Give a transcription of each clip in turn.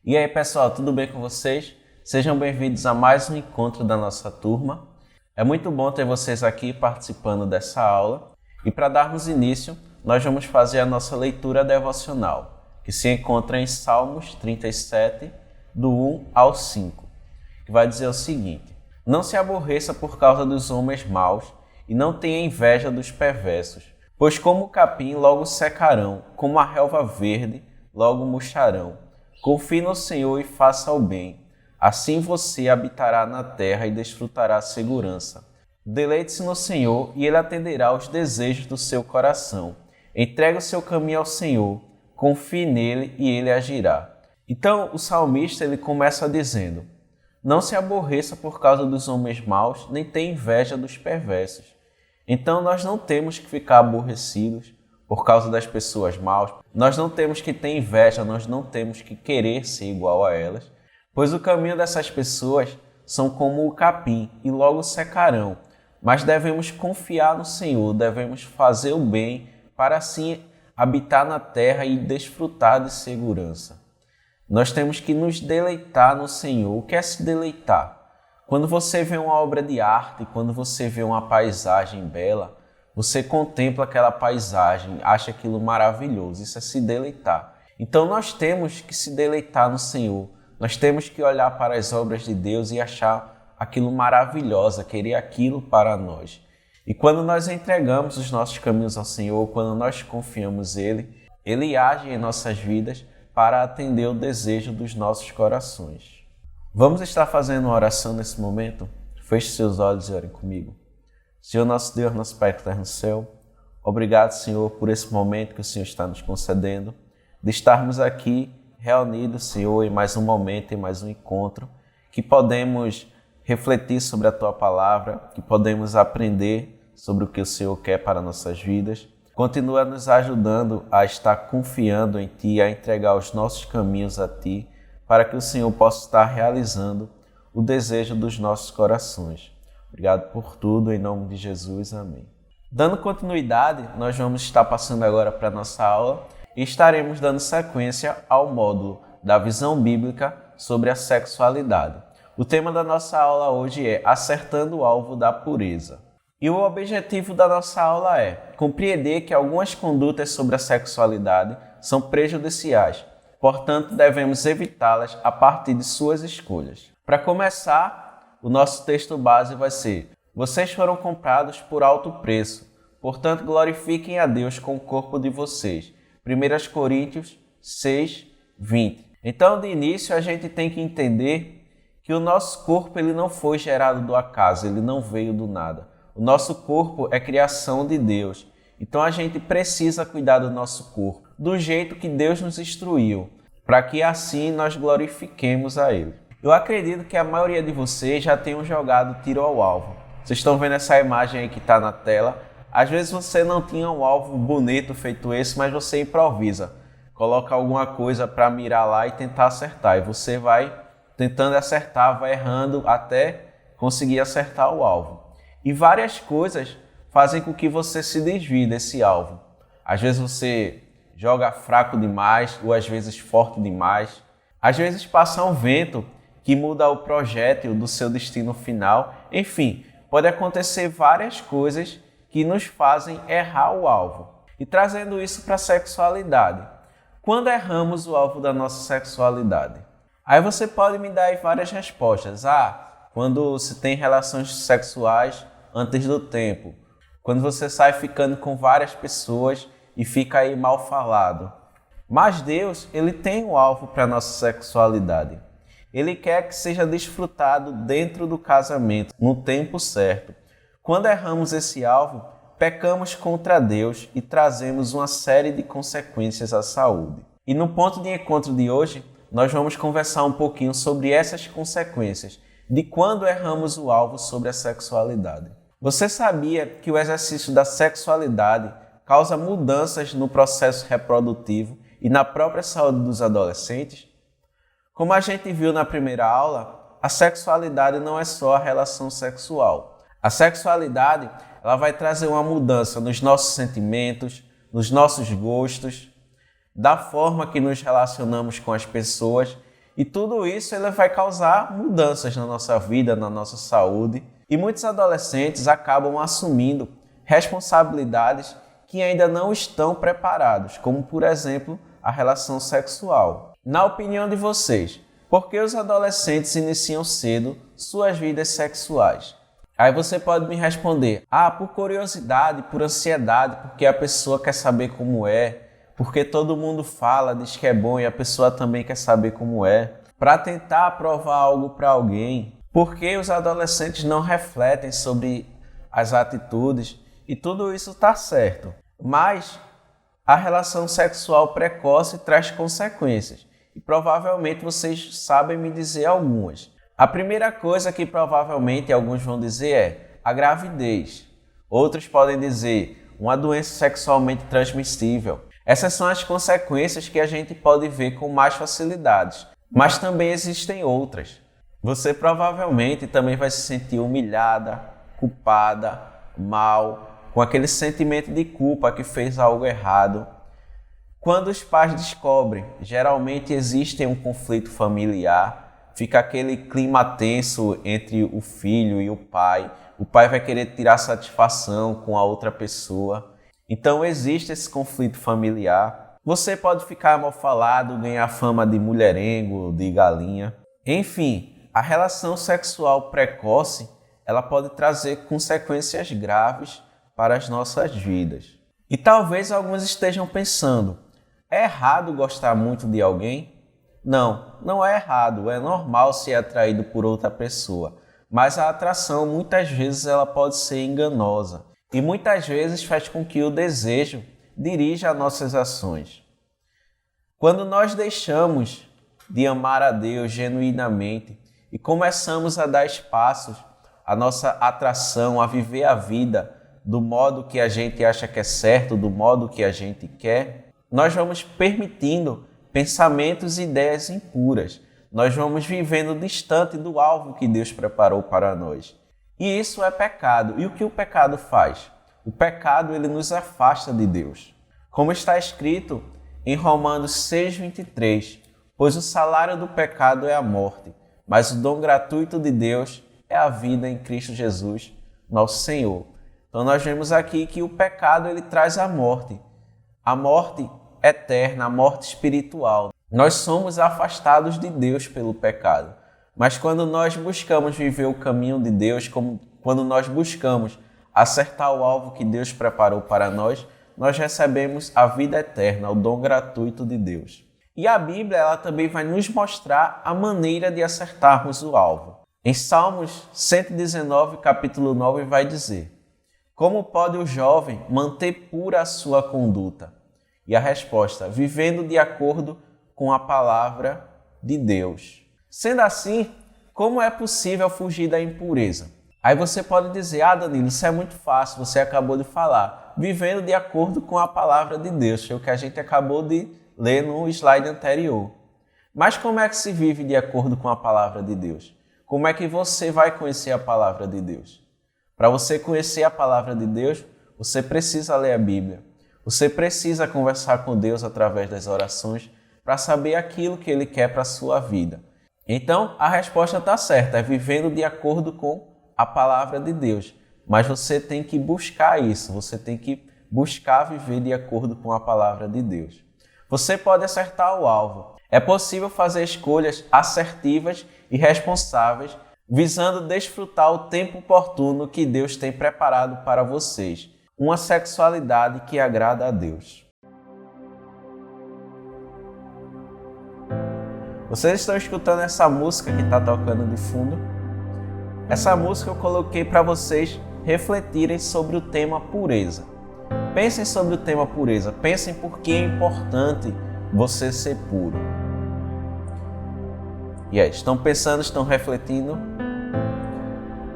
E aí pessoal, tudo bem com vocês? Sejam bem-vindos a mais um encontro da nossa turma. É muito bom ter vocês aqui participando dessa aula. E para darmos início, nós vamos fazer a nossa leitura devocional, que se encontra em Salmos 37, do 1 ao 5, que vai dizer o seguinte: Não se aborreça por causa dos homens maus e não tenha inveja dos perversos, pois como o capim logo secarão, como a relva verde logo murcharão. Confie no Senhor e faça o bem. Assim você habitará na terra e desfrutará a segurança. Deleite-se no Senhor e Ele atenderá aos desejos do seu coração. Entregue o seu caminho ao Senhor, confie nele e Ele agirá. Então o salmista ele começa dizendo: Não se aborreça por causa dos homens maus, nem tenha inveja dos perversos. Então nós não temos que ficar aborrecidos por causa das pessoas maus, nós não temos que ter inveja, nós não temos que querer ser igual a elas, pois o caminho dessas pessoas são como o capim e logo secarão, mas devemos confiar no Senhor, devemos fazer o bem para assim habitar na terra e desfrutar de segurança. Nós temos que nos deleitar no Senhor. O que é se deleitar? Quando você vê uma obra de arte, quando você vê uma paisagem bela, você contempla aquela paisagem, acha aquilo maravilhoso, isso é se deleitar. Então nós temos que se deleitar no Senhor, nós temos que olhar para as obras de Deus e achar aquilo maravilhoso, querer aquilo para nós. E quando nós entregamos os nossos caminhos ao Senhor, quando nós confiamos nele, Ele age em nossas vidas para atender o desejo dos nossos corações. Vamos estar fazendo uma oração nesse momento? Feche seus olhos e ore comigo. Senhor nosso Deus, nosso Pai que está no céu, obrigado, Senhor, por esse momento que o Senhor está nos concedendo, de estarmos aqui reunidos, Senhor, em mais um momento, em mais um encontro, que podemos refletir sobre a Tua Palavra, que podemos aprender sobre o que o Senhor quer para nossas vidas. Continua nos ajudando a estar confiando em Ti, a entregar os nossos caminhos a Ti, para que o Senhor possa estar realizando o desejo dos nossos corações. Obrigado por tudo, em nome de Jesus, amém. Dando continuidade, nós vamos estar passando agora para a nossa aula e estaremos dando sequência ao módulo da visão bíblica sobre a sexualidade. O tema da nossa aula hoje é Acertando o alvo da pureza. E o objetivo da nossa aula é compreender que algumas condutas sobre a sexualidade são prejudiciais, portanto devemos evitá-las a partir de suas escolhas. Para começar, o nosso texto base vai ser: Vocês foram comprados por alto preço, portanto glorifiquem a Deus com o corpo de vocês. 1 Coríntios 6, 20. Então, de início, a gente tem que entender que o nosso corpo ele não foi gerado do acaso, ele não veio do nada. O nosso corpo é criação de Deus. Então, a gente precisa cuidar do nosso corpo do jeito que Deus nos instruiu, para que assim nós glorifiquemos a Ele. Eu acredito que a maioria de vocês já tenham jogado tiro ao alvo. Vocês estão vendo essa imagem aí que está na tela. Às vezes você não tinha um alvo bonito feito esse, mas você improvisa. Coloca alguma coisa para mirar lá e tentar acertar. E você vai tentando acertar, vai errando até conseguir acertar o alvo. E várias coisas fazem com que você se desvie desse alvo. Às vezes você joga fraco demais ou às vezes forte demais. Às vezes passa um vento que muda o projétil do seu destino final. Enfim, pode acontecer várias coisas que nos fazem errar o alvo. E trazendo isso para a sexualidade. Quando erramos o alvo da nossa sexualidade? Aí você pode me dar aí várias respostas. Quando se tem relações sexuais antes do tempo. Quando você sai ficando com várias pessoas e fica aí mal falado. Mas Deus, Ele tem um alvo para a nossa sexualidade. Ele quer que seja desfrutado dentro do casamento, no tempo certo. Quando erramos esse alvo, pecamos contra Deus e trazemos uma série de consequências à saúde. E no ponto de encontro de hoje, nós vamos conversar um pouquinho sobre essas consequências de quando erramos o alvo sobre a sexualidade. Você sabia que o exercício da sexualidade causa mudanças no processo reprodutivo e na própria saúde dos adolescentes? Como a gente viu na primeira aula, a sexualidade não é só a relação sexual. A sexualidade ela vai trazer uma mudança nos nossos sentimentos, nos nossos gostos, da forma que nos relacionamos com as pessoas E tudo isso ele vai causar mudanças na nossa vida, na nossa saúde. E muitos adolescentes acabam assumindo responsabilidades que ainda não estão preparados, como por exemplo a relação sexual. Na opinião de vocês, por que os adolescentes iniciam cedo suas vidas sexuais? Aí você pode me responder, por curiosidade, por ansiedade, porque a pessoa quer saber como é, porque todo mundo fala, diz que é bom e a pessoa também quer saber como é, para tentar provar algo para alguém, porque os adolescentes não refletem sobre as atitudes e tudo isso está certo. Mas a relação sexual precoce traz consequências e provavelmente vocês sabem me dizer algumas. A primeira coisa que provavelmente alguns vão dizer é a gravidez. Outros podem dizer uma doença sexualmente transmissível. Essas são as consequências que a gente pode ver com mais facilidades, mas também existem outras. Você provavelmente também vai se sentir humilhada, culpada, mal, com aquele sentimento de culpa que fez algo errado. Quando os pais descobrem, geralmente existe um conflito familiar, fica aquele clima tenso entre o filho e o pai vai querer tirar satisfação com a outra pessoa. Então existe esse conflito familiar. Você pode ficar mal falado, ganhar fama de mulherengo, de galinha. Enfim, a relação sexual precoce, ela pode trazer consequências graves para as nossas vidas. E talvez alguns estejam pensando, é errado gostar muito de alguém? Não, não é errado, é normal ser atraído por outra pessoa, mas a atração muitas vezes ela pode ser enganosa e muitas vezes faz com que o desejo dirija nossas ações. Quando nós deixamos de amar a Deus genuinamente e começamos a dar espaços à nossa atração, a viver a vida do modo que a gente acha que é certo, do modo que a gente quer, nós vamos permitindo pensamentos e ideias impuras. Nós vamos vivendo distante do alvo que Deus preparou para nós. E isso é pecado. E o que o pecado faz? O pecado ele nos afasta de Deus. Como está escrito em Romanos 6:23, pois o salário do pecado é a morte, mas o dom gratuito de Deus é a vida em Cristo Jesus, nosso Senhor. Então nós vemos aqui que o pecado ele traz a morte eterna, a morte espiritual. Nós somos afastados de Deus pelo pecado. Mas quando nós buscamos viver o caminho de Deus, quando nós buscamos acertar o alvo que Deus preparou para nós, nós recebemos a vida eterna, o dom gratuito de Deus. E a Bíblia ela também vai nos mostrar a maneira de acertarmos o alvo. Em Salmos 119, capítulo 9, vai dizer: como pode o jovem manter pura a sua conduta? E a resposta, vivendo de acordo com a palavra de Deus. Sendo assim, como é possível fugir da impureza? Aí você pode dizer, Danilo, isso é muito fácil, você acabou de falar. Vivendo de acordo com a palavra de Deus, é o que a gente acabou de ler no slide anterior. Mas como é que se vive de acordo com a palavra de Deus? Como é que você vai conhecer a palavra de Deus? Para você conhecer a palavra de Deus, você precisa ler a Bíblia. Você precisa conversar com Deus através das orações para saber aquilo que Ele quer para a sua vida. Então, a resposta está certa, é vivendo de acordo com a palavra de Deus. Mas você tem que buscar isso, você tem que buscar viver de acordo com a palavra de Deus. Você pode acertar o alvo. É possível fazer escolhas assertivas e responsáveis, visando desfrutar o tempo oportuno que Deus tem preparado para vocês. Uma sexualidade que agrada a Deus. Vocês estão escutando essa música que está tocando de fundo? Essa música eu coloquei para vocês refletirem sobre o tema pureza. Pensem sobre o tema pureza. Pensem por que é importante você ser puro. E aí, estão pensando, estão refletindo?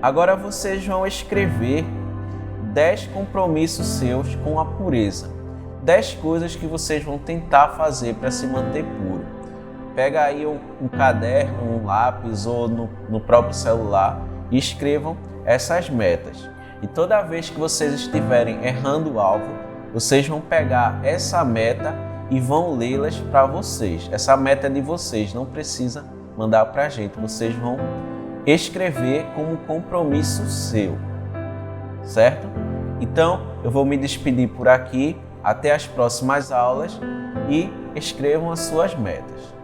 Agora vocês vão escrever 10 compromissos seus com a pureza. 10 coisas que vocês vão tentar fazer para se manter puro. Pega aí um caderno, um lápis ou no próprio celular e escrevam essas metas. E toda vez que vocês estiverem errando o alvo, vocês vão pegar essa meta e vão lê-las para vocês. Essa meta é de vocês, não precisa mandar para a gente. Vocês vão escrever como compromisso seu, certo? Então, eu vou me despedir por aqui. Até as próximas aulas e escrevam as suas metas.